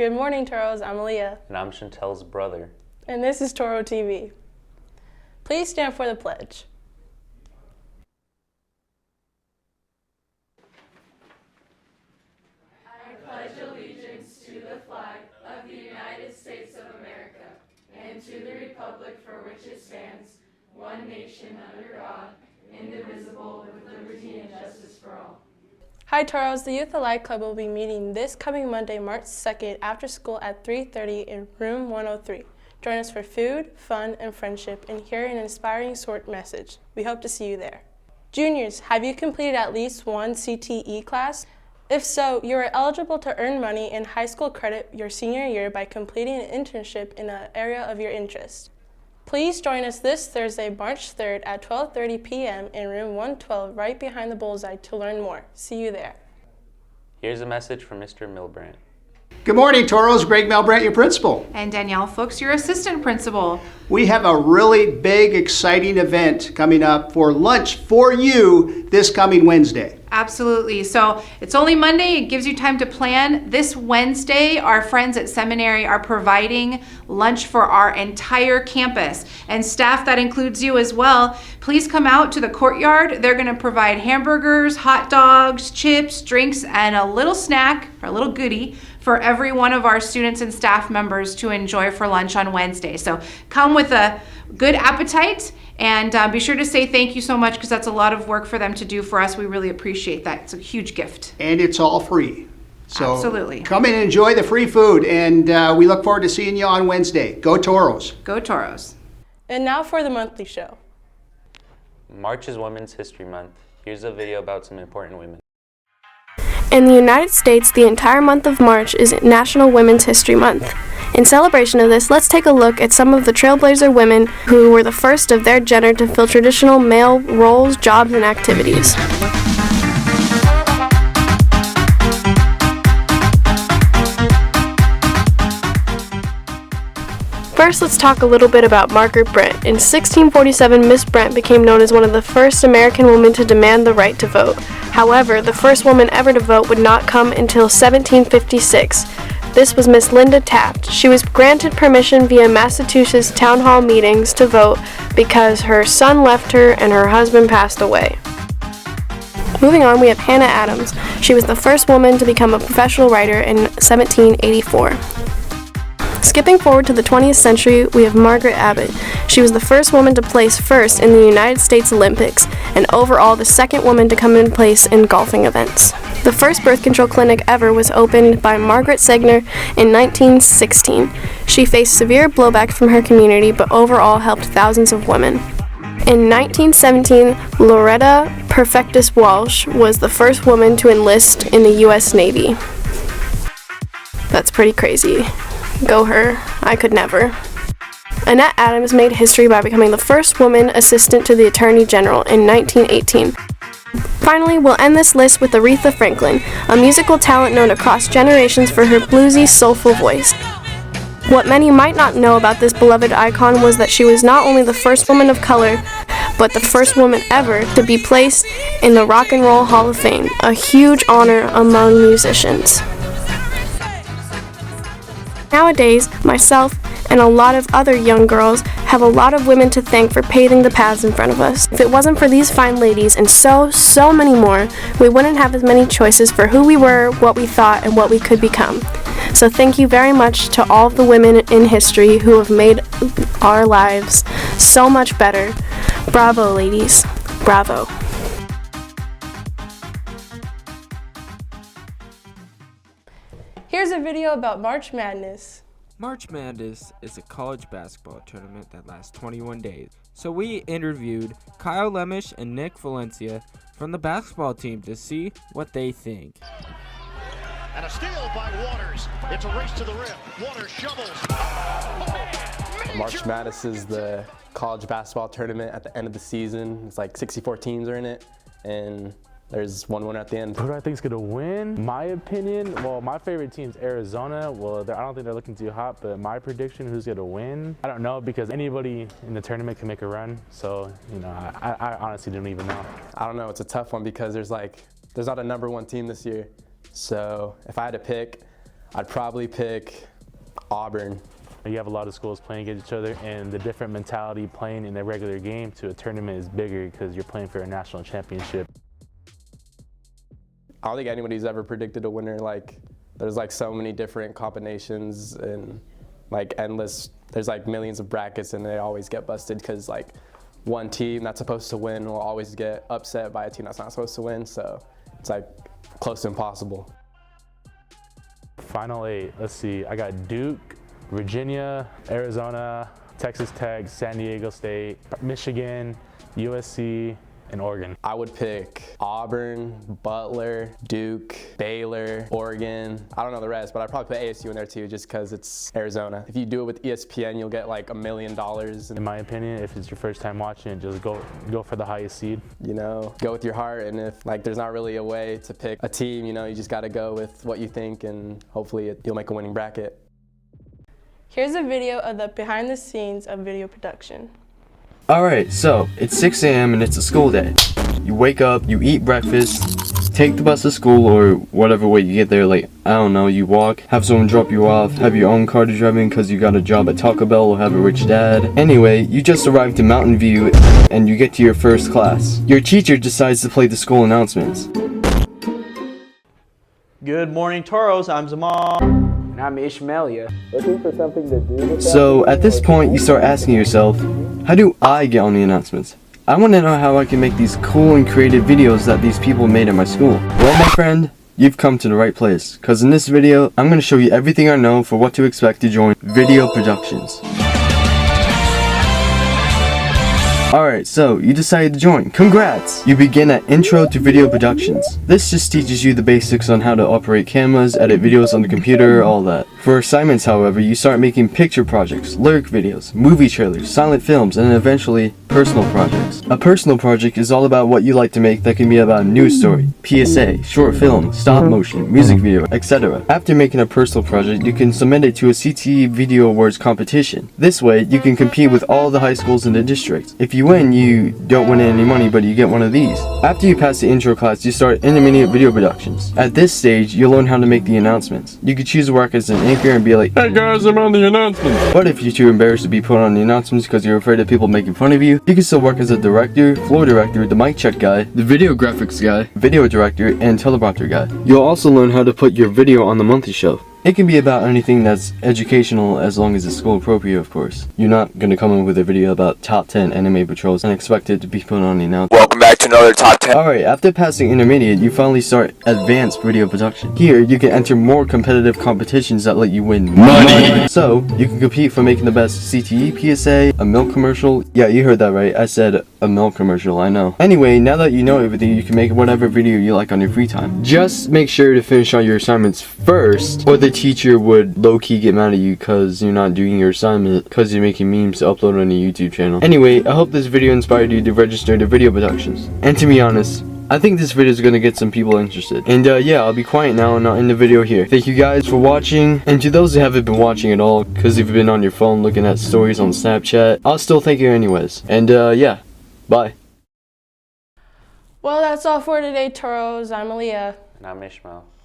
Good morning, Toros. I'm Aaliyah. And I'm Chantel's brother. And this is Toro TV. Please stand for the pledge. I pledge allegiance to the flag of the United States of America and to the republic for which it stands, one nation under God, indivisible, with liberty and justice for all. Hi, Toros. The Youth Alike Club will be meeting this coming Monday, March 2nd, after school at 3:30 in room 103. Join us for food, fun, and friendship, and hear an inspiring short message. We hope to see you there. Juniors, have you completed at least one CTE class? If so, you are eligible to earn money and high school credit your senior year by completing an internship in an area of your interest. Please join us this Thursday, March 3rd at 12:30 p.m. in room 112 right behind the bullseye to learn more. See you there. Here's a message from Mr. Milbrandt. Good morning, Toros. Greg Milbrandt, your principal. And Danielle Fuchs, your assistant principal. We have a really big, exciting event coming up for lunch for you this coming Wednesday. Absolutely. So it's only Monday. It gives you time to plan. This Wednesday, our friends at Seminary are providing lunch for our entire campus and staff. That includes you as well. Please come out to the courtyard. They're going to provide hamburgers, hot dogs, chips, drinks, and a little snack or a little goodie for every one of our students and staff members to enjoy for lunch on Wednesday. So come with a good appetite and be sure to say thank you so much because that's a lot of work for them to do for us. We really appreciate that. It's a huge gift. And it's all free. So absolutely. Come in and enjoy the free food, and we look forward to seeing you on Wednesday. Go Toros. Go Toros. And now for the monthly show. March is Women's History Month. Here's a video about some important women. In the United States, the entire month of March is National Women's History Month. In celebration of this, let's take a look at some of the trailblazer women who were the first of their gender to fill traditional male roles, jobs, and activities. First, let's talk a little bit about Margaret Brent. In 1647, Miss Brent became known as one of the first American women to demand the right to vote. However, the first woman ever to vote would not come until 1756. This was Miss Linda Taft. She was granted permission via Massachusetts town hall meetings to vote because her son left her and her husband passed away. Moving on, we have Hannah Adams. She was the first woman to become a professional writer in 1784. Skipping forward to the 20th century, we have Margaret Abbott. She was the first woman to place first in the United States Olympics, and overall the second woman to come in place in golfing events. The first birth control clinic ever was opened by Margaret Sanger in 1916. She faced severe blowback from her community, but overall helped thousands of women. In 1917, Loretta Perfectus Walsh was the first woman to enlist in the U.S. Navy. That's pretty crazy. Go her. I could never. Annette Adams made history by becoming the first woman assistant to the Attorney General in 1918. Finally, we'll end this list with Aretha Franklin, a musical talent known across generations for her bluesy, soulful voice. What many might not know about this beloved icon was that she was not only the first woman of color, but the first woman ever to be placed in the Rock and Roll Hall of Fame, a huge honor among musicians. Nowadays, myself and a lot of other young girls have a lot of women to thank for paving the paths in front of us. If it wasn't for these fine ladies and so many more, we wouldn't have as many choices for who we were, what we thought, and what we could become. So thank you very much to all of the women in history who have made our lives so much better. Bravo, ladies. Bravo. Here's a video about March Madness. March Madness is a college basketball tournament that lasts 21 days. So we interviewed Kyle Lemish and Nick Valencia from the basketball team to see what they think. And a steal by Waters. It's a race to the rim. Waters shovels. March Madness is the college basketball tournament at the end of the season. It's like 64 teams are in it, and there's one winner at the end. Who do I think is going to win? My opinion, well, my favorite team's Arizona. Well, I don't think they're looking too hot, but my prediction, who's going to win? I don't know, because anybody in the tournament can make a run. So, I honestly don't even know. I don't know. It's a tough one because there's not a number one team this year. So if I had to pick, I'd probably pick Auburn. You have a lot of schools playing against each other, and the different mentality playing in a regular game to a tournament is bigger because you're playing for a national championship. I don't think anybody's ever predicted a winner. Like, there's like so many different combinations and like endless, there's like millions of brackets, and they always get busted because like one team that's supposed to win will always get upset by a team that's not supposed to win. So it's like close to impossible. Final 8, let's see, I got Duke, Virginia, Arizona, Texas Tech, San Diego State, Michigan, USC, and Oregon. I would pick Auburn, Butler, Duke, Baylor, Oregon. I don't know the rest, but I'd probably put ASU in there too just because it's Arizona. If you do it with ESPN, you'll get like $1 million. In my opinion, if it's your first time watching it, just go for the highest seed. You know, go with your heart, and if like there's not really a way to pick a team, you know, you just got to go with what you think, and hopefully you'll make a winning bracket. Here's a video of the behind the scenes of video production. Alright, so it's 6 a.m. and it's a school day. You wake up, you eat breakfast, take the bus to school or whatever way you get there, like, I don't know, you walk, have someone drop you off, have your own car to drive in because you got a job at Taco Bell or have a rich dad. Anyway, you just arrived in Mountain View and you get to your first class. Your teacher decides to play the school announcements. Good morning, Toros. I'm Zamal. And I'm Ishmaelia. Looking for something to do. So at this point, you start asking yourself, how do I get on the announcements? I want to know how I can make these cool and creative videos that these people made at my school. Well, my friend, you've come to the right place, because in this video, I'm going to show you everything I know for what to expect to join video productions. Alright, so you decided to join. Congrats! You begin at Intro to Video Productions. This just teaches you the basics on how to operate cameras, edit videos on the computer, all that. For assignments, however, you start making picture projects, lyric videos, movie trailers, silent films, and then eventually personal projects. A personal project is all about what you like to make that can be about a news story, PSA, short film, stop motion, music video, etc. After making a personal project, you can submit it to a CTE Video Awards competition. This way, you can compete with all the high schools in the district. If you win, you don't win any money, but you get one of these. After you pass the intro class, you start intermediate video productions. At this stage, you'll learn how to make the announcements. You could choose to work as an anchor and be like, hey guys, I'm on the announcements. But if you're too embarrassed to be put on the announcements because you're afraid of people making fun of you, you can still work as a director, floor director, the mic check guy, the video graphics guy, video director, and teleprompter guy. You'll also learn how to put your video on the monthly show. It can be about anything that's educational as long as it's school appropriate, of course. You're not gonna come in with a video about top 10 anime patrols and expect it to be put on the announcement. Welcome back to another top 10. Alright, after passing intermediate, you finally start advanced video production. Here, you can enter more competitive competitions that let you win money. So, you can compete for making the best CTE PSA, a milk commercial. Yeah, you heard that right. I said a milk commercial, I know. Anyway, now that you know everything, you can make whatever video you like on your free time. Just make sure to finish all your assignments first, or the teacher would low-key get mad at you because you're not doing your assignment because you're making memes to upload on your YouTube channel. Anyway, I hope this video inspired you to register to video productions. And to be honest, I think this video is going to get some people interested. And yeah, I'll be quiet now and I'll end the video here. Thank you guys for watching. And to those who haven't been watching at all, because you've been on your phone looking at stories on Snapchat, I'll still thank you anyways. And yeah, bye. Well, that's all for today, Toros. I'm Aaliyah. And I'm Ishmael.